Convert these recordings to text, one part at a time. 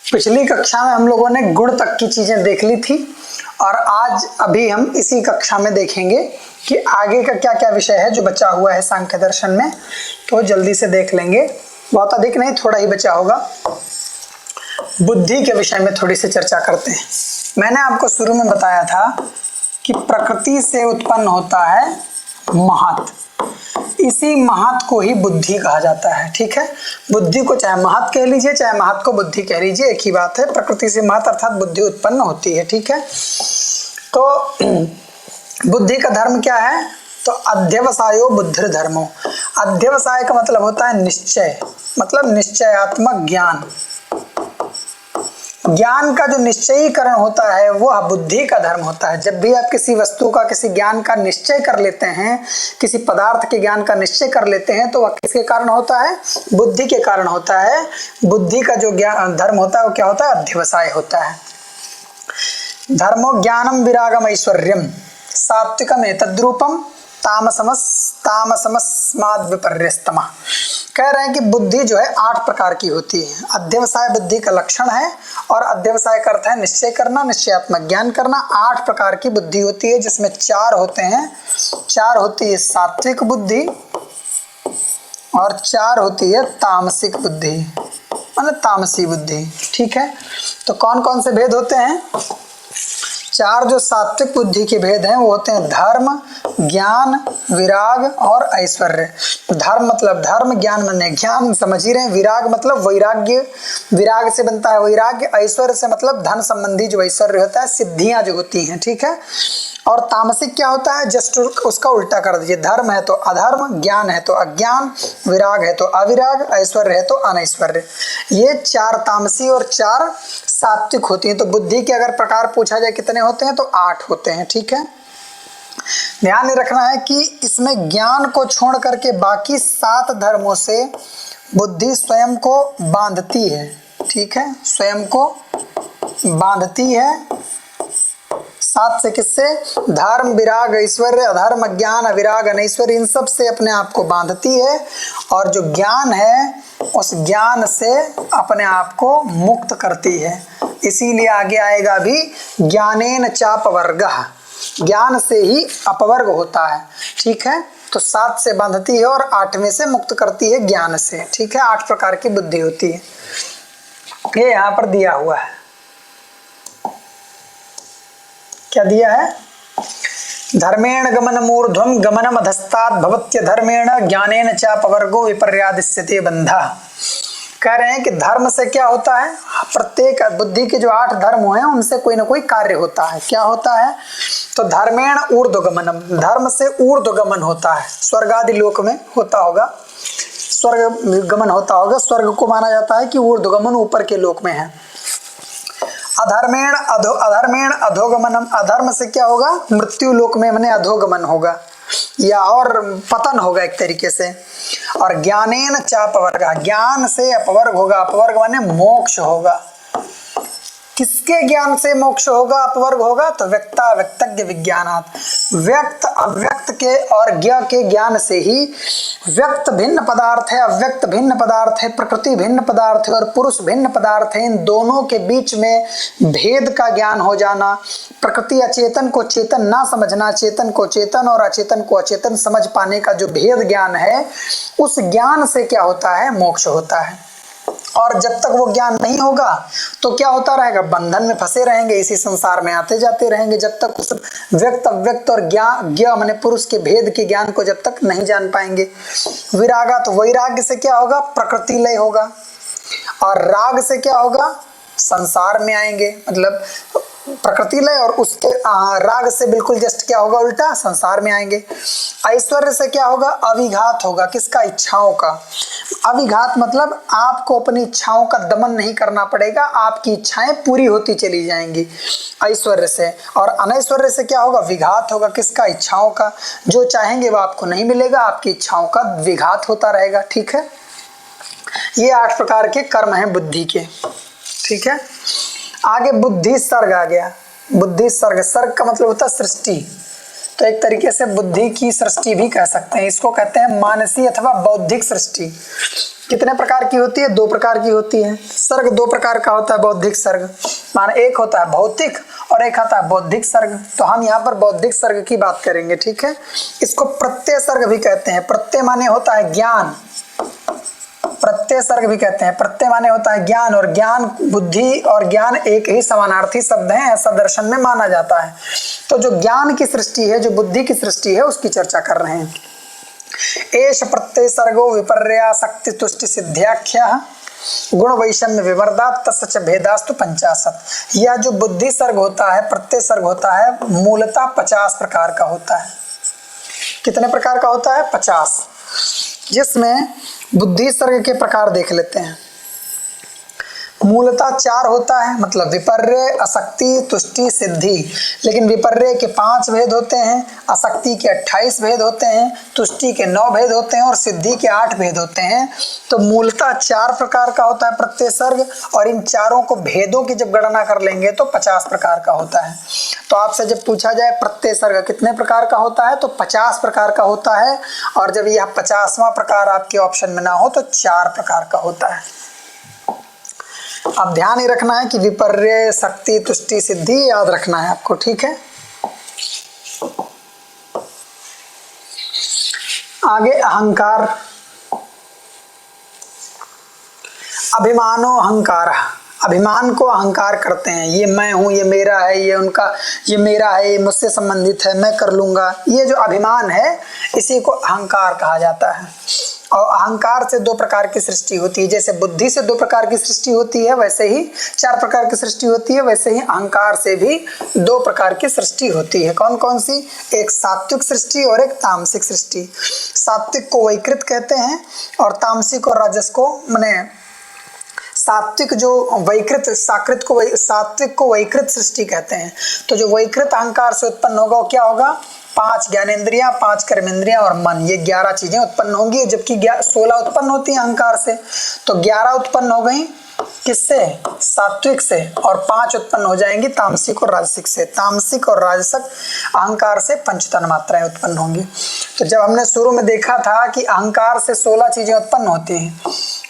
पिछली कक्षा में हम लोगों ने गुण तक की चीजें देख ली थी और आज अभी हम इसी कक्षा में देखेंगे कि आगे का क्या क्या विषय है जो बचा हुआ है सांख्य दर्शन में। तो जल्दी से देख लेंगे, बहुत अधिक नहीं, थोड़ा ही बचा होगा। बुद्धि के विषय में थोड़ी सी चर्चा करते हैं। मैंने आपको शुरू में बताया था कि प्रकृति से उत्पन्न होता है महत, इसी महत को ही बुद्धि कहा जाता है। ठीक है, बुद्धि को चाहे महत कह लीजिए चाहे महत को बुद्धि कह लीजिए, एक ही बात है। प्रकृति से महत अर्थात बुद्धि उत्पन्न होती है। ठीक है, तो बुद्धि का धर्म क्या है? तो अध्यवसायो बुद्धि धर्मो। अध्यवसाय का मतलब होता है निश्चय, मतलब निश्चयात्मक ज्ञान। ज्ञान का जो निश्चयीकरण होता है वह बुद्धि का धर्म होता है। जब भी आप किसी वस्तु का, किसी ज्ञान का निश्चय कर लेते हैं, किसी पदार्थ के ज्ञान का निश्चय कर लेते हैं, तो वह किसके कारण होता है? बुद्धि के कारण होता है। बुद्धि का जो ज्ञान धर्म होता है वो क्या होता है? अध्यवसाय होता है। धर्मो ज्ञानम विरागम ऐश्वर्यम सात्विकम एतद्रूपम तामसमस्माद् विपर्यस्तम। कह रहे हैं कि बुद्धि जो है 8 प्रकार की होती है। अध्यवसाय बुद्धि का लक्षण है और अध्यवसाय का अर्थ है निश्चय करना, निश्चयात्मक ज्ञान करना। 8 प्रकार की बुद्धि होती है जिसमें 4 होते हैं। 4 होती है सात्विक बुद्धि और 4 होती है तामसिक बुद्धि, मतलब तामसी बुद्धि। ठीक है, तो कौन कौन से भेद होते हैं? 4 जो सात्विक बुद्धि के भेद हैं वो होते हैं धर्म, ज्ञान, विराग और ऐश्वर्य। धर्म मतलब धर्म, ज्ञान माने ज्ञान, समझ ही रहे हैं। विराग मतलब वैराग्य, विराग से बनता है वैराग्य। ऐश्वर्य से मतलब धन संबंधी जो ऐश्वर्य होता है, सिद्धियां जो होती हैं। ठीक है, और तामसिक क्या होता है? जस्ट उसका उल्टा कर दीजिए। धर्म है तो अधर्म, ज्ञान है तो अज्ञान, विराग है तो अविराग, ऐश्वर्य है तो अनैश्वर्य। ये 4 तामसी और 4 सात्विक होती हैं। तो बुद्धि के अगर प्रकार पूछा जाए कितने होते हैं तो 8 होते हैं। ठीक है, ध्यान रखना है कि इसमें ज्ञान को छोड़ करके बाकी 7 धर्मों से बुद्धि स्वयं को बांधती है। ठीक है, स्वयं को बांधती है। 7 से किससे? धर्म, विराग, ऐश्वर्य, अधर्म, ज्ञान, अविराग, अनैश्वर्य, इन सब से अपने आप को बांधती है। और जो ज्ञान है उस ज्ञान से अपने आप को मुक्त करती है। इसीलिए आगे आएगा भी ज्ञानेन चापवर्गः, ज्ञान से ही अपवर्ग होता है। ठीक है, तो 7 से बांधती है और 8वें से मुक्त करती है ज्ञान से। ठीक है, 8 प्रकार की बुद्धि होती है। ये यहाँ पर दिया हुआ है। क्या दिया है? धर्मेण गमन मूर्ध्वम गमनम अधस्तात् भवत्य धर्मेण ज्ञानेन चापवर्गो विपर्यादिस्यते बंधा। कह रहे हैं कि धर्म से क्या होता है? प्रत्येक बुद्धि के जो 8 धर्म हैं उनसे कोई ना कोई कार्य होता है। क्या होता है? तो धर्मेण ऊर्ध्वगमनम, धर्म से ऊर्ध्वगमन होता है। स्वर्ग आदि लोक में होता होगा, स्वर्ग गमन होता होगा। स्वर्ग को माना जाता है कि ऊर्ध्वगमन ऊपर के लोक में है। अधर्मेण अधोगमनम, अधर्म से क्या होगा? मृत्यु लोक में माने अधोगमन होगा या और पतन होगा एक तरीके से। और ज्ञानेन चापवर्ग, ज्ञान से अपवर्ग होगा। अपवर्ग माने मोक्ष होगा। किसके ज्ञान से मोक्ष होगा, अपवर्ग होगा? तो व्यक्ता व्यक्तज्ञ विज्ञानात्, व्यक्त अव्यक्त के और ज्ञ के ज्ञान से ही व्यक्त भिन्न पदार्थ है, अव्यक्त भिन्न पदार्थ है, प्रकृति भिन्न पदार्थ है और पुरुष भिन्न पदार्थ है। इन दोनों के बीच में भेद का ज्ञान हो जाना, प्रकृति अचेतन को चेतन ना समझना, चेतन को चेतन और अचेतन को अचेतन समझ पाने का जो भेद ज्ञान है, उस ज्ञान से क्या होता है? मोक्ष होता है। और जब तक वो ज्ञान नहीं होगा तो क्या होता रहेगा? बंधन में फंसे रहेंगे, इसी संसार में आते जाते रहेंगे जब तक उस व्यक्त अव्यक्त और ज्ञ माने पुरुष के भेद के ज्ञान को जब तक नहीं जान पाएंगे। विरागा, तो वैराग्य से क्या होगा? प्रकृति लय होगा। और राग से क्या होगा? संसार में आएंगे, मतलब प्रकृति लय, और उसके राग से बिल्कुल जस्ट क्या होगा? उल्टा, संसार में आएंगे। ऐश्वर्य से क्या होगा? अविघात होगा। किसका? इच्छाओं का। अविघात मतलब आपको अपनी इच्छाओं का दमन नहीं करना पड़ेगा, आपकी इच्छाएं पूरी होती चली जाएंगी ऐश्वर्य से। और अनैश्वर्य से क्या होगा? विघात होगा। किसका? इच्छाओं का। जो चाहेंगे वो आपको नहीं मिलेगा, आपकी इच्छाओं का विघात होता रहेगा। ठीक है, ये 8 प्रकार के कर्म हैं बुद्धि के। ठीक है, आगे बुद्धि सर्ग आ गया। बुद्धि सर्ग, सर्ग का मतलब होता है सृष्टि। तो एक तरीके से बुद्धि की सृष्टि भी कह सकते हैं। इसको कहते हैं मानसी अथवा बौद्धिक सृष्टि। कितने प्रकार की होती है? 2 प्रकार की होती है। सर्ग 2 प्रकार का होता है, बौद्धिक सर्ग, माने एक होता है भौतिक और एक आता है बौद्धिक सर्ग। तो हम यहाँ पर बौद्धिक सर्ग की बात करेंगे, ठीक है। इसको प्रत्यय सर्ग भी कहते हैं। प्रत्यय माने होता है ज्ञान, प्रत्यय सर्ग भी कहते हैं। प्रत्यय माने होता है ज्ञान, और ज्ञान, बुद्धि और ज्ञान एक ही समानार्थी शब्द हैं, ऐसा दर्शन में माना जाता है। तो जो ज्ञान की सृष्टि है, जो बुद्धि की सृष्टि है, उसकी चर्चा कर रहे हैं। एष प्रत्यय सर्गो विपर्यासक्ति तुष्टि सिद्ध्याख्या गुण वैषम्य विवर्दात तस्य भेदास्तु 50। यह जो बुद्धि सर्ग होता है, प्रत्यय सर्ग होता है, मूलतः 50 प्रकार का होता है। कितने प्रकार का होता है? 50। जिसमें बुद्धि सर्ग के प्रकार देख लेते हैं। मूलतः 4 होता है, मतलब विपर्य, असक्ति, तुष्टि, सिद्धि। लेकिन विपर्य के 5 भेद होते हैं, असक्ति के 28 भेद होते हैं, तुष्टि के 9 भेद होते हैं और सिद्धि के 8 भेद होते हैं। तो मूलतः 4 प्रकार का होता है प्रत्यय सर्ग, और इन चारों को भेदों की जब गणना कर लेंगे तो 50 प्रकार का होता है। तो आपसे जब पूछा जाए प्रत्यय सर्ग कितने प्रकार का होता है, तो 50 प्रकार का होता है। और जब यह 50वां प्रकार आपके ऑप्शन में ना हो तो 4 प्रकार का होता है। अब ध्यान ही रखना है कि विपर्य, शक्ति, तुष्टि, सिद्धि याद रखना है आपको, ठीक है। आगे अहंकार। अभिमानो अहंकार, अभिमान को अहंकार करते हैं। ये मैं हूं, ये मेरा है, ये उनका, ये मेरा है, ये मुझसे संबंधित है, मैं कर लूंगा। ये जो अभिमान है इसी को अहंकार कहा जाता है। और अहंकार से 2 प्रकार की सृष्टि होती है। जैसे बुद्धि से 2 प्रकार की सृष्टि होती है, वैसे ही 4 प्रकार की सृष्टि होती है, वैसे ही अहंकार से भी 2 प्रकार की सृष्टि होती है। कौन कौन सी? एक सात्विक सृष्टि और एक तामसिक सृष्टि। सात्विक को वैकृत कहते हैं और तामसिक और राजस को, माने सात्विक जो वैकृत, सात्विक को वैकृत सृष्टि कहते हैं। तो जो वैकृत अहंकार से उत्पन्न होगा वो क्या होगा? 5 ज्ञानेंद्रियां, 5 कर्मेंद्रियां और मन, ये 11 चीजें उत्पन्न होंगी। जबकि 16 उत्पन्न होती हैं अहंकार से, तो 11 उत्पन्न हो गई किससे? सात्विक से, और 5 उत्पन्न हो जाएंगी तामसिक और राजसिक से। तामसिक और राजसिक अहंकार से 5 तन्मात्राएं उत्पन्न होंगी। तो जब हमने शुरू में देखा था कि अहंकार से 16 चीजें उत्पन्न होती हैं,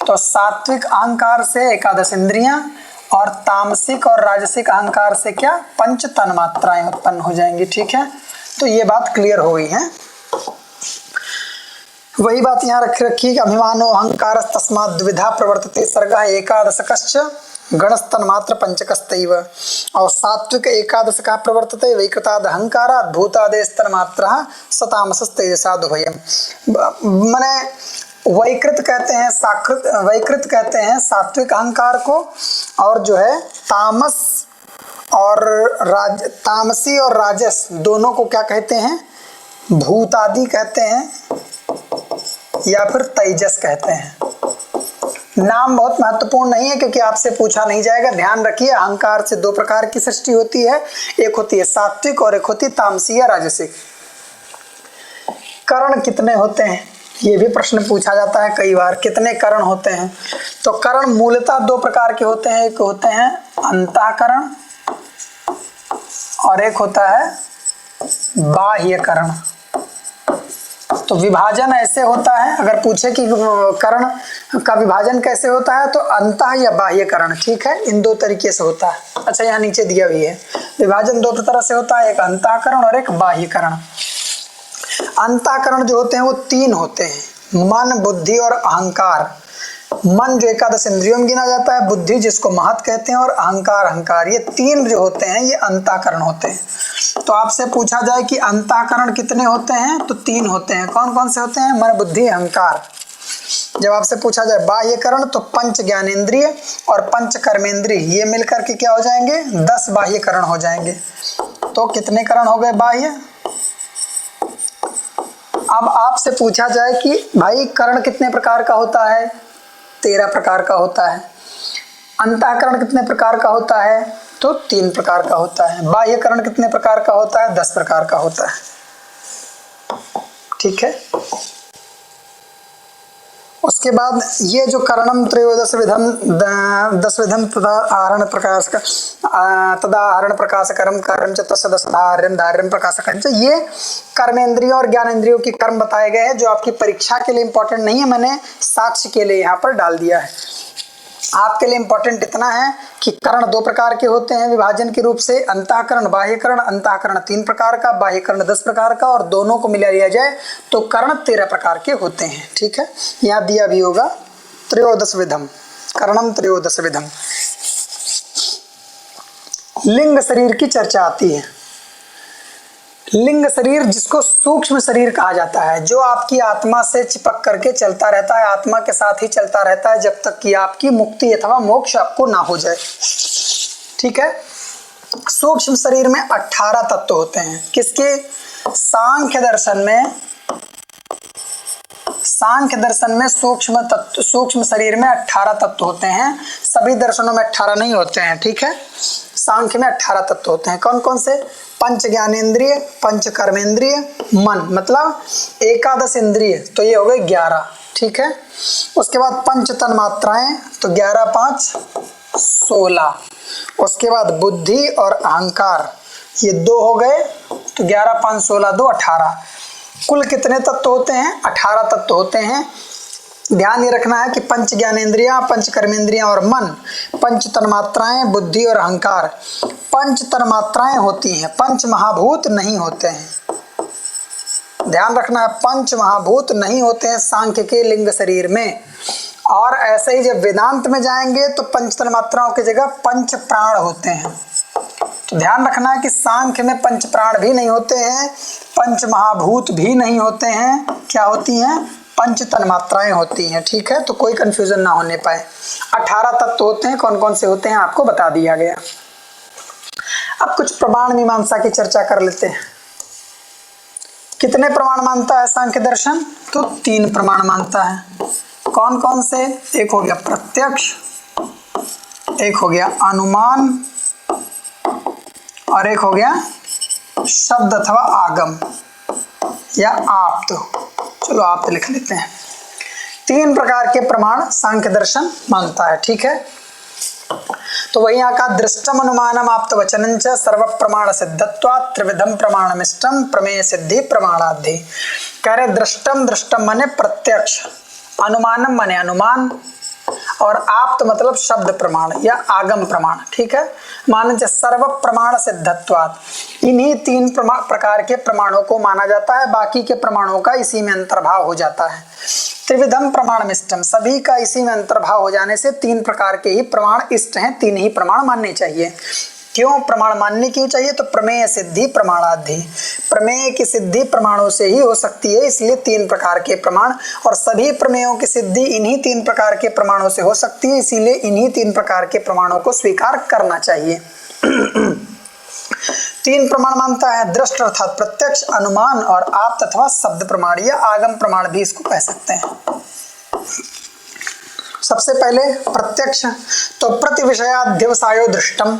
तो सात्विक अहंकार से 11 इंद्रियां और तामसिक और राजसिक अहंकार से क्या? 5 तन्मात्राएं उत्पन्न हो जाएंगी, ठीक है। तो ये बात क्लियर हो गई है। वही बात यहाँ रख रखी कि अभिमानो अहंकार तस्मात् द्विधा प्रवर्तते सर्गः एकादशकश्च गणस्तन्मात्र पंचकस्तैव। और सात्विक एकादश का प्रवर्तते वैकृताद अहंकारात् भूतादेस्तन्मात्रः सतामसस्तेजसादुभयम्। माने वैकृत कहते हैं, वैकृत कहते हैं सात्विक अहंकार को, और जो है तामस और तामसी और राजस दोनों को क्या कहते हैं? भूतादि कहते हैं या फिर तेजस कहते हैं। नाम बहुत महत्वपूर्ण नहीं है क्योंकि आपसे पूछा नहीं जाएगा। ध्यान रखिए, अहंकार से 2 प्रकार की सृष्टि होती है, एक होती है सात्विक और एक होती है तामसी या राजसिक। करण कितने होते हैं? ये भी प्रश्न पूछा जाता है कई बार, कितने करण होते हैं? तो करण मूलतः 2 प्रकार के होते हैं। एक होते हैं अंतःकरण और एक होता है बाह्यकरण। तो विभाजन ऐसे होता है, अगर पूछे कि करण का विभाजन कैसे होता है तो अंतः या बाह्यकरण, ठीक है, इन 2 तरीके से होता है। अच्छा, यहाँ नीचे दिया भी है, विभाजन 2 तरह से होता है, एक अंतःकरण और एक बाह्यकरण। अंतःकरण जो होते हैं वो 3 होते हैं, मन, बुद्धि और अहंकार। मन जो 11 इंद्रियों में गिना जाता है, बुद्धि जिसको महत कहते हैं, और अहंकार, ये 3 जो होते हैं ये अंतःकरण होते हैं। तो आपसे पूछा जाए कि अंतःकरण कितने होते हैं, तो 3 होते हैं। कौन कौन से होते हैं? मन, बुद्धि, अहंकार। जब आपसे पूछा जाए बाह्यकरण तो 5 ज्ञानेंद्रिय और 5 कर्मेंद्रिय, ये मिलकर के क्या हो जाएंगे? 10 बाह्यकरण हो जाएंगे। तो कितने करण हो गए बाह्य? अब आपसे पूछा जाए कि भाई करण कितने प्रकार का होता है? 13 प्रकार का होता है। अंतःकरण कितने प्रकार का होता है? तो 3 प्रकार का होता है। बाह्यकरण कितने प्रकार का होता है? 10 प्रकार का होता है, ठीक है। उसके बाद ये जो करणम त्रयोदश विधम 10 विधम तदा आहरण प्रकाश तदा आहरण प्रकाशकरम कर्म च तस्य दशधार्यम धार्यम प्रकाशकरम, तो ये कर्मेंद्रियों और ज्ञानेंद्रियों के कर्म बताए गए हैं जो आपकी परीक्षा के लिए इंपॉर्टेंट नहीं है, मैंने साक्ष्य के लिए यहाँ पर डाल दिया है। आपके लिए इंपॉर्टेंट इतना है कि कर्ण 2 प्रकार के होते हैं विभाजन के रूप से, अंतःकरण बाह्यकरण। अंतःकरण 3 प्रकार का, बाह्यकरण 10 प्रकार का, और दोनों को मिला लिया जाए तो कर्ण 13 प्रकार के होते हैं। ठीक है, यहाँ दिया भी होगा त्रयोदश विधम, करणम त्रयोदश विधम। लिंग शरीर की चर्चा आती है। लिंग शरीर जिसको सूक्ष्म शरीर कहा जाता है, जो आपकी आत्मा से चिपक करके चलता रहता है, आत्मा के साथ ही चलता रहता है जब तक कि आपकी मुक्ति अथवा मोक्ष आपको ना हो जाए। ठीक है, सूक्ष्म शरीर में 18 तत्व होते हैं। किसके? सांख्य दर्शन में सूक्ष्म तत्व, सूक्ष्म शरीर में 18 तत्व होते हैं। सभी दर्शनों में 18 नहीं होते हैं। ठीक है, सांख्य में 18 तत्व होते हैं। कौन कौन से? पंच ज्ञानेंद्रिय, पंच कर्मेंद्रिय, मन, मतलब एकादश इंद्रिय, तो ये हो गए 11। ठीक है, उसके बाद पंच तन मात्राएं, तो 11 5 16। उसके बाद बुद्धि और अहंकार, ये 2 हो गए, तो 11 5 16 2 18। कुल कितने तत्व होते हैं? 18 तत्व होते हैं। ध्यान ये रखना है कि पंच ज्ञानेंद्रियां, पंच कर्मेंद्रियां और मन, पंच तन्मात्राएं, बुद्धि और अहंकार। पंच तन्मात्राएं होती हैं, पंच महाभूत नहीं होते हैं। ध्यान रखना है, पंच महाभूत नहीं होते हैं सांख्य के लिंग शरीर में। और ऐसे ही जब वेदांत में जाएंगे तो पंच तन्मात्राओं की जगह पंच प्राण होते हैं। तो ध्यान रखना है कि सांख्य में पंच प्राण भी नहीं होते हैं, पंच महाभूत भी नहीं होते हैं। क्या होती हैं? पंच तन्मात्राएं होती हैं। ठीक है, तो कोई कंफ्यूजन ना होने पाए। 18 तत्व होते हैं। कौन कौन से होते हैं आपको बता दिया गया। अब कुछ प्रमाण मीमांसा की चर्चा कर लेते हैं। कितने प्रमाण मानता है सांख्य दर्शन? तो 3 प्रमाण मानता है। कौन कौन से? एक हो गया प्रत्यक्ष, एक हो गया अनुमान, और एक हो गया शब्द अथवा आगम या आप्त। चलो आप्त लिख लेते हैं। 3 प्रकार के प्रमाण सांख्य दर्शन मानता है। ठीक है, तो वही यहाँ का दृष्टम अनुमानम आप्त वचनं च सर्व प्रमाण सिद्धत्वात् त्रिविधम प्रमाणमिष्टम प्रमेय सिद्धि प्रमाणाद्धि। कह रहे दृष्टम, दृष्टम माने प्रत्यक्ष, अनुमानम माने अनुमान, और आप्त मतलब शब्द प्रमाण या आगम प्रमाण। ठीक है, माने सर्व प्रमाण सिद्धत्वात्, इन्हीं 3 प्रकार के प्रमाणों को माना जाता है, बाकी के प्रमाणों का इसी में अंतर्भाव हो जाता है। त्रिविधम प्रमाणमिष्टम, सभी का इसी में अंतर्भाव हो जाने से 3 प्रकार के ही प्रमाण इष्ट हैं, 3 ही प्रमाण मानने चाहिए। क्यों प्रमाण मानने क्यों चाहिए? तो प्रमेय सिद्धि प्रमाणाद्धि, प्रमेय की सिद्धि प्रमाणों से ही हो सकती है, इसलिए 3 प्रकार के प्रमाण, और सभी प्रमेयों की सिद्धि इन्हीं 3 प्रकार के प्रमाणों से हो सकती है, इसीलिए इन्हीं 3 प्रकार के प्रमाणों को स्वीकार करना चाहिए। 3 प्रमाण मानता है, दृष्ट अर्थात प्रत्यक्ष, अनुमान और आप्त अथवा शब्द प्रमाण या आगम प्रमाण भी इसको कह सकते हैं। सबसे पहले प्रत्यक्ष, तो प्रति विषयाध्यवसायो दृष्टम,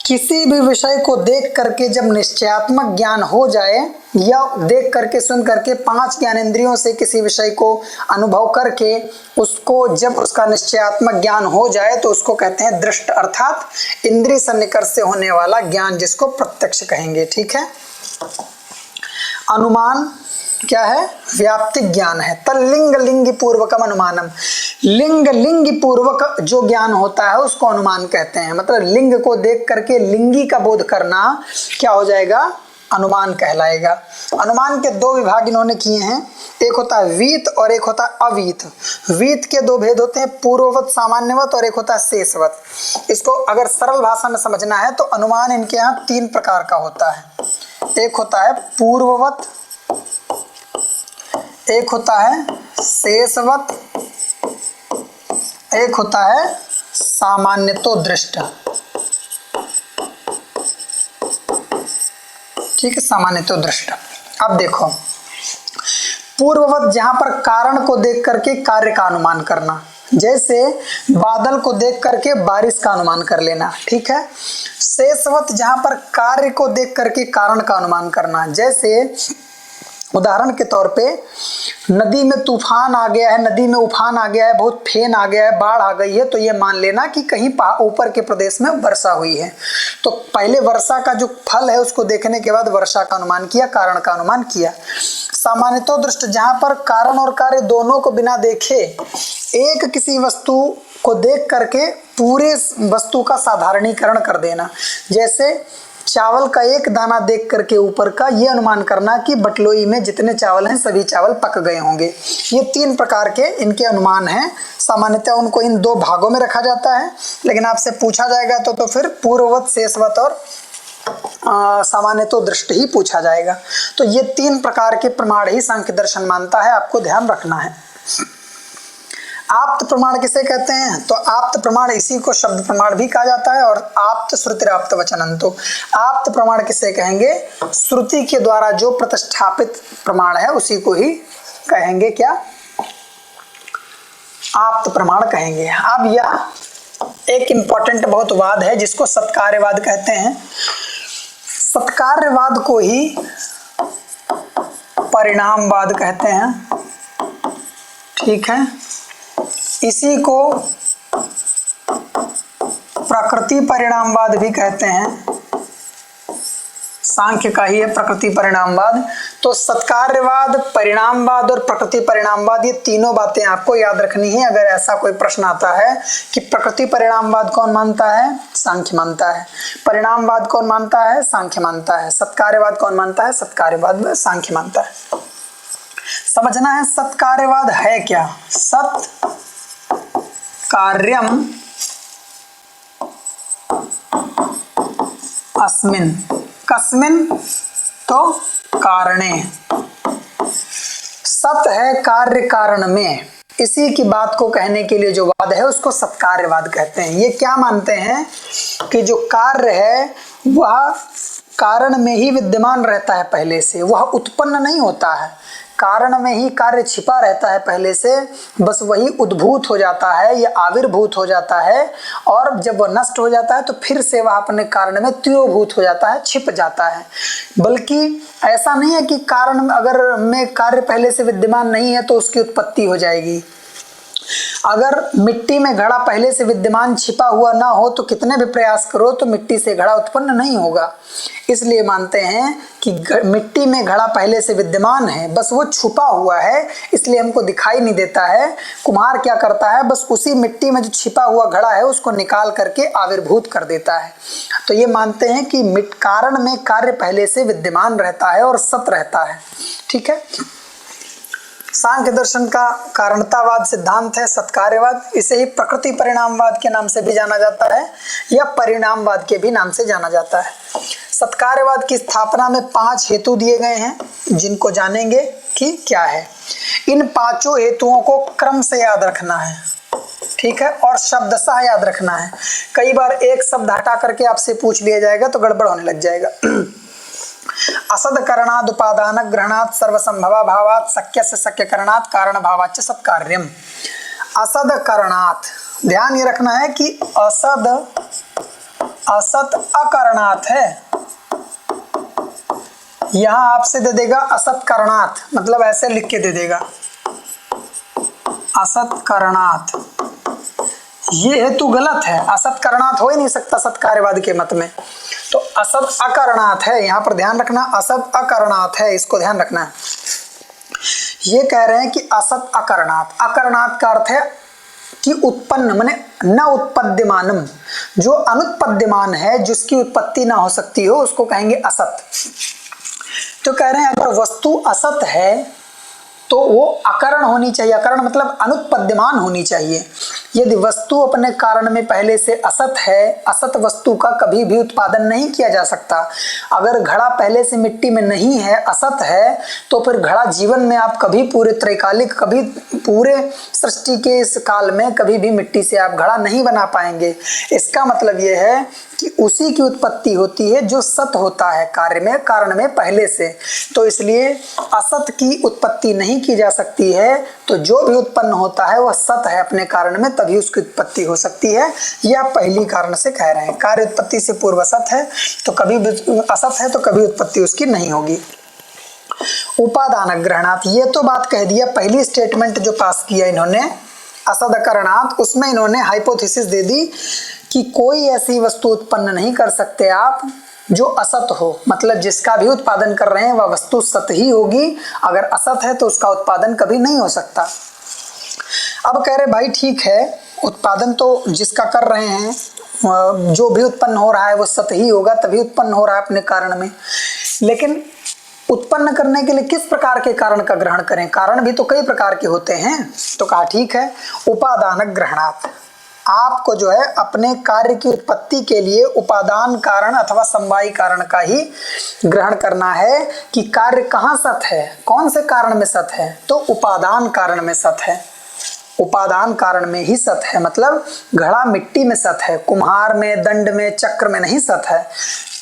किसी भी विषय को देख करके जब निश्चयात्मक ज्ञान हो जाए, या देख करके सुन करके 5 ज्ञानेंद्रियों से किसी विषय को अनुभव करके उसको जब उसका निश्चयात्मक ज्ञान हो जाए तो उसको कहते हैं दृष्ट, अर्थात इंद्रिय सन्निकर्ष से होने वाला ज्ञान, जिसको प्रत्यक्ष कहेंगे। ठीक है, अनुमान क्या है? व्याप्तिक ज्ञान है। तल्लिंग लिंग पूर्वकम अनुमानम, लिंग लिंग पूर्वक जो ज्ञान होता है उसको अनुमान कहते हैं। मतलब लिंग को देख करके लिंगी का बोध करना क्या हो जाएगा? अनुमान कहलाएगा। अनुमान के 2 विभाग इन्होंने किए हैं, एक होता है वीत और एक होता है अवीत। वीत के 2 भेद होते हैं, पूर्ववत सामान्यवत, और एक होता है शेषवत। इसको अगर सरल भाषा में समझना है तो अनुमान इनके यहाँ 3 प्रकार का होता है। एक होता है पूर्ववत, एक होता है शेषवत, एक होता है सामान्यतो दृष्ट। ठीक है, सामान्यतो दृष्ट। अब देखो पूर्ववत, जहां पर कारण को देख करके कार्य का अनुमान करना, जैसे बादल को देख करके बारिश का अनुमान कर लेना। ठीक है, शेषवत, जहां पर कार्य को देख करके कारण का अनुमान करना, जैसे उदाहरण के तौर पे नदी में तूफान आ गया है, नदी में उफान आ गया है, बहुत फेन आ गया है, बाढ़ आ गई है, तो ये मान लेना कि कहीं ऊपर के प्रदेश में वर्षा हुई है। तो पहले वर्षा का जो फल है उसको देखने के बाद वर्षा का अनुमान किया, कारण का अनुमान किया। सामान्यतः दृष्ट, जहां पर कारण और कार्य दोनों को बिना देखे एक किसी वस्तु को देख करके पूरे वस्तु का साधारणीकरण कर देना। जैसे चावल का एक दाना देख करके ऊपर का ये अनुमान करना कि बटलोई में जितने चावल हैं सभी चावल पक गए होंगे। ये 3 प्रकार के इनके अनुमान हैं। सामान्यतः उनको इन 2 भागों में रखा जाता है, लेकिन आपसे पूछा जाएगा तो फिर पूर्ववत, शेषवत और सामान्य तो दृष्टि ही पूछा जाएगा। तो ये 3 प्रकार के प्रमाण ही सांख्य दर्शन मानता है, आपको ध्यान रखना है। आप्त प्रमाण किसे कहते हैं? तो आप्त प्रमाण इसी को शब्द प्रमाण भी कहा जाता है और आप्त श्रुतिराप्त वचनंतो। आप्त प्रमाण किसे कहेंगे? श्रुति के द्वारा जो प्रतिष्ठापित प्रमाण है उसी को ही कहेंगे क्या? आप्त प्रमाण कहेंगे। अब यह एक इंपॉर्टेंट बहुत वाद है जिसको सत्कार्यवाद कहते हैं। सत्कार्यवाद को ही परिणामवाद कहते हैं, ठीक है। इसी को प्रकृति परिणामवाद भी कहते हैं, सांख्य का ही है प्रकृति परिणामवाद। तो सत्कार्यवाद, परिणामवाद और प्रकृति परिणामवाद, ये तीनों बातें आपको याद रखनी है। अगर ऐसा कोई प्रश्न आता है कि प्रकृति परिणामवाद कौन मानता है? सांख्य मानता है। परिणामवाद कौन मानता है? सांख्य मानता है। सत्कार्यवाद कौन मानता है? सत्कार्यवाद सांख्य मानता है। समझना है सत्कार्यवाद है क्या? सत कार्यम अस्मिन, कस्मिन? तो कारणे। सत है कार्य कारण में, इसी की बात को कहने के लिए जो वाद है उसको सत्कार्यवाद कहते हैं। ये क्या मानते हैं कि जो कार्य है वह कारण में ही विद्यमान रहता है पहले से, वह उत्पन्न नहीं होता है। कारण में ही कार्य छिपा रहता है पहले से, बस वही उद्भूत हो जाता है या आविर्भूत हो जाता है, और जब वह नष्ट हो जाता है तो फिर से वह अपने कारण में तिरोभूत हो जाता है, छिप जाता है। बल्कि ऐसा नहीं है कि कारण अगर में कार्य पहले से विद्यमान नहीं है तो उसकी उत्पत्ति हो जाएगी। अगर मिट्टी में घड़ा पहले से विद्यमान छिपा हुआ ना हो तो कितने भी प्रयास करो तो मिट्टी से घड़ा उत्पन्न नहीं होगा। इसलिए मानते हैं कि मिट्टी में घड़ा पहले से विद्यमान है, बस वो छुपा हुआ है, इसलिए हमको दिखाई नहीं देता है। कुम्हार क्या करता है? बस उसी मिट्टी में जो छिपा हुआ घड़ा है उसको निकाल करके आविर्भूत कर देता है। तो ये मानते हैं कि कारण में कार्य पहले से विद्यमान रहता है और सत रहता है, ठीक है। सांख्य दर्शन का कारणतावाद सिद्धांत है सत्कार्यवाद। इसे ही प्रकृति परिणामवाद के नाम से भी जाना जाता है या परिणामवाद के भी नाम से जाना जाता है। सत्कार्यवाद की स्थापना में 5 हेतु दिए गए हैं जिनको जानेंगे कि क्या है। इन 5 हेतुओं को क्रम से याद रखना है, ठीक है, और शब्दशः याद रखना है। कई बार एक शब्द हटा करके आपसे पूछ लिया जाएगा तो गड़बड़ होने लग जाएगा। असद करणाद उपादान ग्रहणात् सर्वसंभवा भावात् शक्यस्य शक्य करणात् कारण भावाच्च सत्कार्यम। असद करणात्, ध्यान ये रखना है कि असद असत अकरणात् है। यहां आपसे दे देगा असत करणात्, मतलब ऐसे लिख के दे देगा असत करणात्। ये हेतु गलत है, असत करणात् हो ही नहीं सकता सत्कार्यवाद के मत में। तो असत अकरणात् है, यहां पर ध्यान रखना, असत अकरणात् है, इसको ध्यान रखना है। ये कह रहे हैं कि असत अकरणात्। अकरणात् का अर्थ है कि उत्पन्न माने न उत्पद्यमानम, जो अनुत्पद्यमान है, जिसकी उत्पत्ति ना हो सकती हो, उसको कहेंगे असत। तो कह रहे हैं अगर वस्तु असत है तो वो अकरण होनी चाहिए। अकरण मतलब अनुत्पद्यमान होनी चाहिए। यदि वस्तु अपने कारण में पहले से असत है, असत वस्तु का कभी भी उत्पादन नहीं किया जा सकता। अगर घड़ा पहले से मिट्टी में नहीं है, असत है, तो फिर घड़ा जीवन में आप कभी पूरे त्रैकालिक, कभी पूरे सृष्टि के इस काल में कभी भी मिट्टी से आप घड़ा नहीं बना पाएंगे। इसका मतलब यह है कि उसी की उत्पत्ति होती है जो सत होता है कार्य में, कारण में पहले से। तो इसलिए असत की उत्पत्ति नहीं की जा सकती है, तो जो भी उत्पन्न होता है वह सत है अपने कारण में, तभी उसकी उत्पत्ति हो सकती है। यह पहली कारण से कह रहे हैं। कार्य उत्पत्ति से पूर्व असत है तो कभी असत है तो कभी उत्पत्ति उसकी नहीं होगी। उपादान ग्रहणात, ये तो बात कह दिया। पहली स्टेटमेंट जो पास किया इन्होंने असद करणात, उसमें इन्होंने हाइपोथेसिस दे दी कि कोई ऐसी वस्तु उत्पन्न नहीं कर सकते आप जो असत हो, मतलब जिसका भी उत्पादन कर रहे हैं वह वस्तु सत ही होगी। अगर असत है तो उसका उत्पादन कभी नहीं हो सकता। अब कह रहे भाई ठीक है, उत्पादन तो जिसका कर रहे हैं, जो भी उत्पन्न हो रहा है वो सत ही होगा, तभी उत्पन्न हो रहा है अपने कारण में। लेकिन उत्पन्न करने के लिए किस प्रकार के कारण का ग्रहण करें? कारण भी तो कई प्रकार के होते हैं। तो कहा ठीक है, उपादान ग्रहणात, आपको जो है अपने कार्य की उत्पत्ति के लिए उपादान कारण अथवा समवायी कारण का ही ग्रहण करना है कि कार्य कहाँ सत है, कौन से कारण में सत है? तो उपादान कारण में सत है, उपादान कारण में ही सत है। मतलब घड़ा मिट्टी में सत है, कुम्हार में, दंड में, चक्र में नहीं सत है।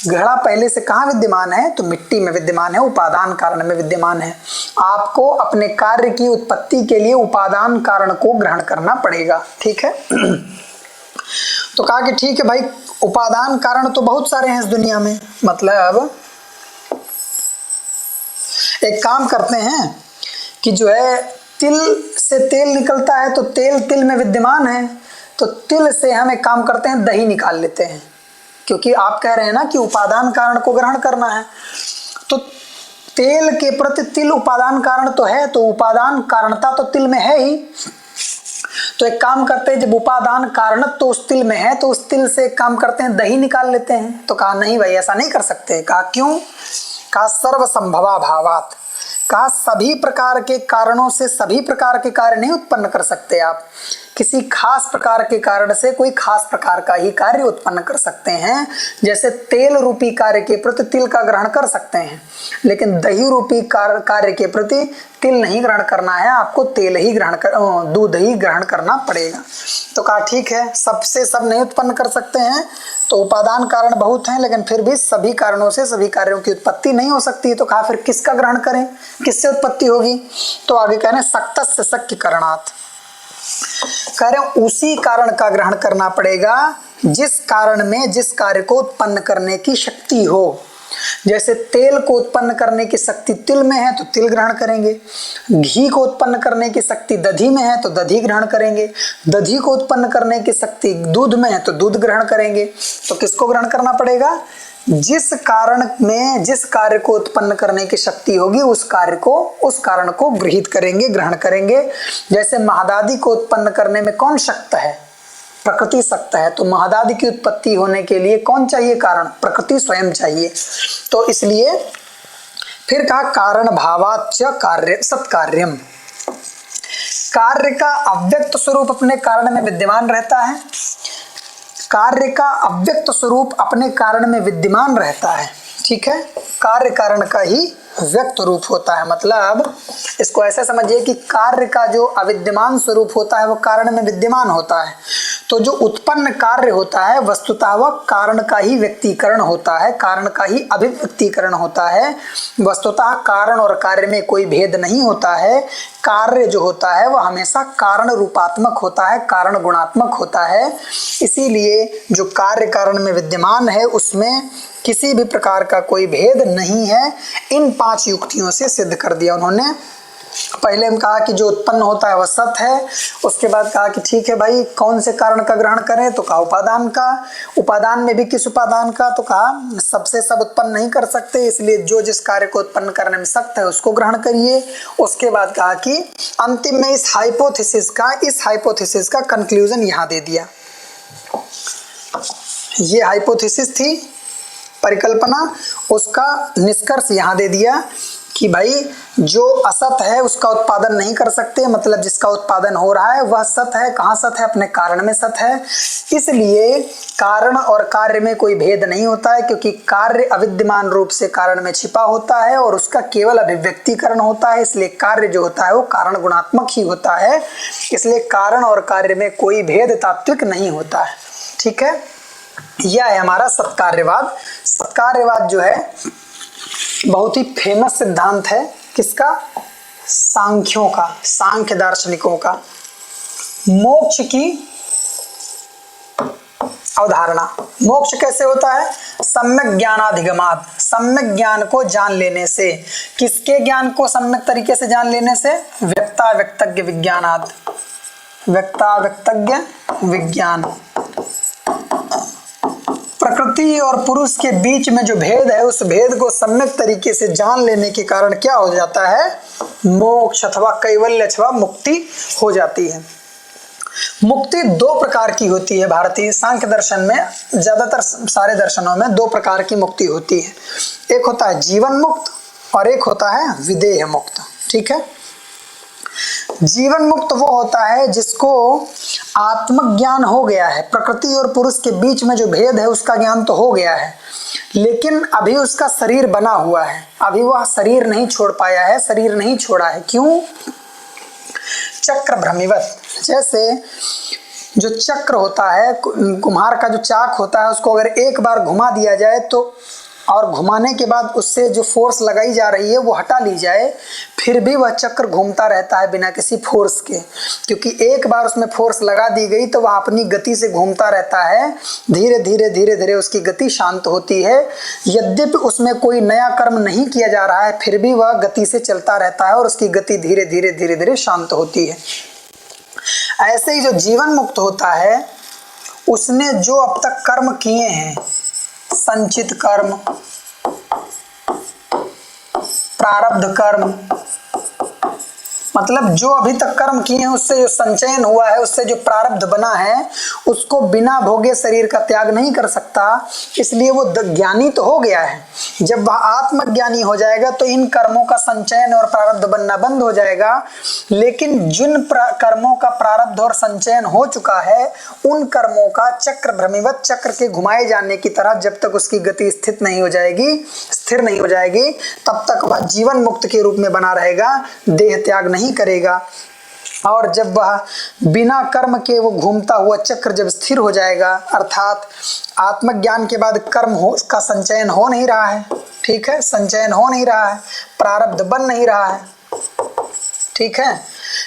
घड़ा पहले से कहाँ विद्यमान है? तो मिट्टी में विद्यमान है, उपादान कारण में विद्यमान है। आपको अपने कार्य की उत्पत्ति के लिए उपादान कारण को ग्रहण करना पड़ेगा, ठीक है। तो कहा कि ठीक है भाई, उपादान कारण तो बहुत सारे हैं इस दुनिया में। मतलब एक काम करते हैं कि जो है तिल से तेल निकलता है, तो तेल तिल में विद्यमान है, तो तिल से हम एक काम करते हैं, दही निकाल लेते हैं। क्योंकि आप कह रहे हैं ना कि उपादान कारण को ग्रहण करना है, तो तेल के प्रति तिल उपादान कारण तो है, तो उपादान कारणता तो तिल में है ही। तो एक काम करते हैं, जब उपादान कारण तो उस तिल में है, तो उस तिल से एक काम करते हैं, दही निकाल लेते हैं। तो कहा नहीं भाई, ऐसा नहीं कर सकते। कहा क्यों? कहा सर्व संभवा भावात, कहा सभी प्रकार के कारणों से सभी प्रकार के कार्य नहीं उत्पन्न कर सकते आप। किसी खास प्रकार के कारण से कोई खास प्रकार का ही कार्य उत्पन्न कर सकते हैं। जैसे तेल रूपी कार्य के प्रति तिल का ग्रहण कर सकते हैं, लेकिन दही रूपी कार्य के प्रति तिल नहीं ग्रहण करना है, आपको तेल ही दूध ही ग्रहण करना पड़ेगा। तो कहा ठीक है, सबसे सब नहीं उत्पन्न कर सकते हैं, तो उपादान कारण बहुत हैं, लेकिन फिर भी सभी कारणों से सभी कार्यों की उत्पत्ति नहीं हो सकती। तो कहा फिर किसका ग्रहण करें, किससे उत्पत्ति होगी? तो आगे कह रहे हैं सक्तस्य शक्य करणात्, कह रहे हैं उसी कारण का ग्रहण करना पड़ेगा जिस कारण में जिस कार्य को उत्पन्न करने की शक्ति हो। जैसे तेल को उत्पन्न करने की शक्ति तिल में है, तो तिल ग्रहण करेंगे। घी को उत्पन्न करने की शक्ति दधी में है, तो दधी ग्रहण करेंगे। दधी को उत्पन्न करने की शक्ति दूध में है, तो दूध ग्रहण करेंगे। तो किसको ग्रहण करना पड़ेगा? जिस कारण में जिस कार्य को उत्पन्न करने की शक्ति होगी उस कारण को गृहीत करेंगे, ग्रहण करेंगे। जैसे महदादी को उत्पन्न करने में कौन शक्त है? प्रकृति शक्त है। तो महदादी की उत्पत्ति होने के लिए कौन चाहिए? कारण, प्रकृति स्वयं चाहिए। तो इसलिए फिर कहा कारण भावाच्च कार्य सत्कार्यम, कार्य का अव्यक्त स्वरूप अपने कारण में विद्यमान रहता है, कार्य का अव्यक्त स्वरूप अपने कारण में विद्यमान रहता है, ठीक है। कार्य कारण का ही व्यक्त रूप होता है। मतलब इसको ऐसे समझिए कि कार्य का जो अविद्यमान स्वरूप होता है वो कारण में विद्यमान होता है। तो जो उत्पन्न कार्य होता है वस्तुतः वह कारण का ही व्यक्तीकरण होता है, कारण का ही अभिव्यक्तीकरण होता है। वस्तुतः कारण और कार्य में कोई भेद नहीं होता है। कार्य जो होता है वह हमेशा कारण रूपात्मक होता है, कारण गुणात्मक होता है। इसीलिए जो कार्य कारण में विद्यमान है उसमें किसी भी प्रकार का कोई भेद नहीं है। इन 5 युक्तियों से सिद्ध कर दिया उन्होंने। पहले हम कहा कि जो उत्पन्न होता है वह सत है। उसके बाद कहा कि ठीक है भाई, कौन से कारण का ग्रहण करें? तो कहा उपादान का। उपादान में भी किस उपादान का? तो कहा सबसे सब उत्पन्न नहीं कर सकते, इसलिए जो जिस कार्य को उत्पन्न करने में सक्त है उसको ग्रहण करिए। उसके बाद कहा कि अंतिम में इस हाइपोथेसिस का कंक्लूजन यहाँ दे दिया। ये हाइपोथेसिस थी परिकल्पना, उसका निष्कर्ष यहाँ दे दिया कि भाई जो असत है उसका उत्पादन नहीं कर सकते, मतलब जिसका उत्पादन हो रहा है वह सत है। कहाँ सत है? अपने कारण में सत है। इसलिए कारण और कार्य में कोई भेद नहीं होता है, क्योंकि कार्य अविद्यमान रूप से कारण में छिपा होता है और उसका केवल अभिव्यक्तीकरण होता है। इसलिए कार्य जो होता है वो कारण गुणात्मक ही होता है। इसलिए कारण और कार्य में कोई भेद तात्विक नहीं होता है, ठीक है। यह है हमारा सत्कार्यवाद। सत्कार्यवाद जो है बहुत ही फेमस सिद्धांत है। किसका? सांख्यों का, सांख्य दार्शनिकों का। मोक्ष की अवधारणा। मोक्ष कैसे होता है? सम्यक ज्ञानाधिगमात, सम्यक ज्ञान को जान लेने से। किसके ज्ञान को सम्यक तरीके से जान लेने से? व्यक्ता व्यक्तज्ञ विज्ञानात, व्यक्ता व्यक्तज्ञ विज्ञान। प्रकृति और पुरुष के बीच में जो भेद है उस भेद को सम्यक तरीके से जान लेने के कारण क्या हो जाता है? मोक्ष अथवा कैवल्य अथवा मुक्ति हो जाती है। मुक्ति दो प्रकार की होती है भारतीय सांख्य दर्शन में, ज्यादातर सारे दर्शनों में दो प्रकार की मुक्ति होती है। एक होता है जीवन मुक्त और एक होता है विदेह मुक्त। ठीक है, जीवन मुक्त वो होता है जिसको आत्मज्ञान हो गया है, प्रकृति और पुरुष के बीच में जो भेद है उसका ज्ञान तो हो गया है, लेकिन अभी उसका शरीर बना हुआ है, अभी वह शरीर नहीं छोड़ पाया है, शरीर नहीं छोड़ा है। क्यों? चक्र भ्रमिवत, जैसे जो चक्र होता है, कुम्हार का जो चाक होता है, उसको अगर एक बार घुमा दिया जाए तो और घुमाने के बाद उससे जो फोर्स लगाई जा रही है वो हटा ली जाए, फिर भी वह चक्र घूमता रहता है बिना किसी फोर्स के, क्योंकि एक बार उसमें फोर्स लगा दी गई तो वह अपनी गति से घूमता रहता है। धीरे धीरे धीरे धीरे उसकी गति शांत होती है। यद्यपि उसमें कोई नया कर्म नहीं किया जा रहा है, फिर भी वह गति से चलता रहता है और उसकी गति धीरे धीरे धीरे धीरे शांत होती है। ऐसे ही जो जीवन मुक्त होता है, उसने जो अब तक कर्म किए हैं, संचित कर्म, प्रारब्ध कर्म, मतलब जो अभी तक कर्म किए हैं उससे जो संचयन हुआ है, उससे जो प्रारब्ध बना है, उसको बिना भोगे शरीर का त्याग नहीं कर सकता। इसलिए वो ज्ञानी तो हो गया है। जब वह आत्मज्ञानी हो जाएगा तो इन कर्मों का संचयन और प्रारब्ध बनना बंद हो जाएगा, लेकिन जिन कर्मों का प्रारब्ध और संचयन हो चुका है उन कर्मों का चक्र भ्रमिवत, चक्र के घुमाए जाने की तरह जब तक उसकी गति स्थित नहीं हो जाएगी, स्थिर नहीं हो जाएगी, तब तक वह जीवन मुक्त के रूप में बना रहेगा, देह त्याग नहीं करेगा। और जब वह बिना कर्म के वो घूमता हुआ चक्र जब स्थिर हो जाएगा, अर्थात आत्मज्ञान के बाद कर्म हो का संचयन हो नहीं रहा है, ठीक है, संचयन हो नहीं रहा है, प्रारब्ध बन नहीं रहा है, ठीक है,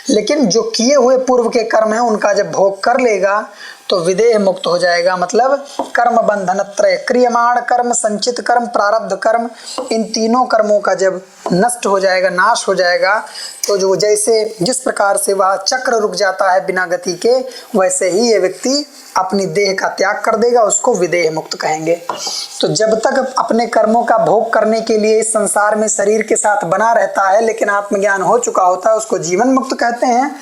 लेकिन जो किए हुए पूर्व के कर्म हैं उनका जब भोग कर लेगा तो विदेह मुक्त हो जाएगा। मतलब कर्म बंधन त्रय, क्रियमाण कर्म, संचित कर्म, प्रारब्ध कर्म, इन तीनों कर्मों का जब नष्ट हो जाएगा, नाश हो जाएगा, तो जो जैसे जिस प्रकार से वह चक्र रुक जाता है बिना गति के, वैसे ही ये व्यक्ति अपनी देह का त्याग कर देगा, उसको विदेह मुक्त कहेंगे। तो जब तक अपने कर्मों का भोग करने के लिए इस संसार में शरीर के साथ बना रहता है, लेकिन आत्मज्ञान हो चुका होता है, उसको जीवन मुक्त कहते हैं।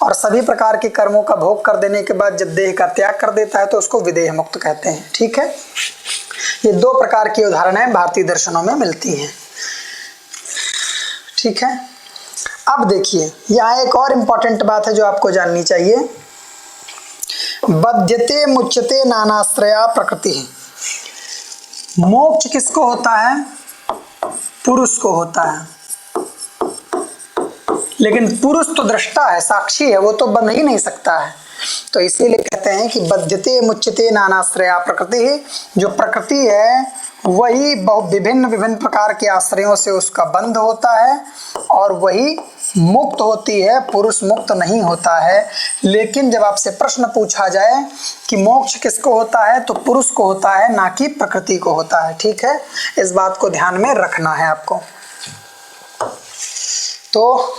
और सभी प्रकार के कर्मों का भोग कर देने के बाद जब देह का त्याग कर देता है तो उसको विदेह मुक्त कहते हैं। ठीक है, ये दो प्रकार की उदाहरणें भारतीय दर्शनों में मिलती हैं। ठीक है, अब देखिए यहाँ एक और इम्पॉर्टेंट बात है जो आपको जाननी चाहिए। बध्यते मुच्यते नानाश्रया प्रकृति। मोक्ष किसको होता है? पुरुष को होता है, लेकिन पुरुष तो दृष्टा है, साक्षी है, वो तो बंध ही नहीं सकता है। तो इसीलिए कहते हैं कि बध्यते मुच्यते नानाश्रया प्रकृति। जो प्रकृति है वही विभिन्न विभिन्न प्रकार के आश्रयों से उसका बंध होता है और वही मुक्त होती है, पुरुष मुक्त नहीं होता है। लेकिन जब आपसे प्रश्न पूछा जाए कि मोक्ष किसको होता है, तो पुरुष को होता है, ना कि प्रकृति को होता है। ठीक है, इस बात को ध्यान में रखना है आपको। तो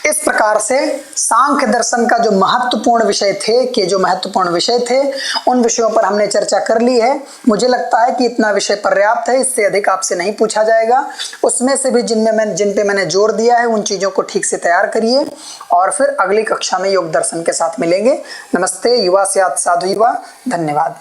इस प्रकार से सांख्य दर्शन का जो महत्वपूर्ण विषय थे, कि जो महत्वपूर्ण विषय थे उन विषयों पर हमने चर्चा कर ली है। मुझे लगता है कि इतना विषय पर्याप्त है, इससे अधिक आपसे नहीं पूछा जाएगा। उसमें से भी जिन पे मैंने जोर दिया है उन चीजों को ठीक से तैयार करिए और फिर अगली कक्षा में योग दर्शन के साथ मिलेंगे। नमस्ते, युवा स्यात् साधु युवा। धन्यवाद।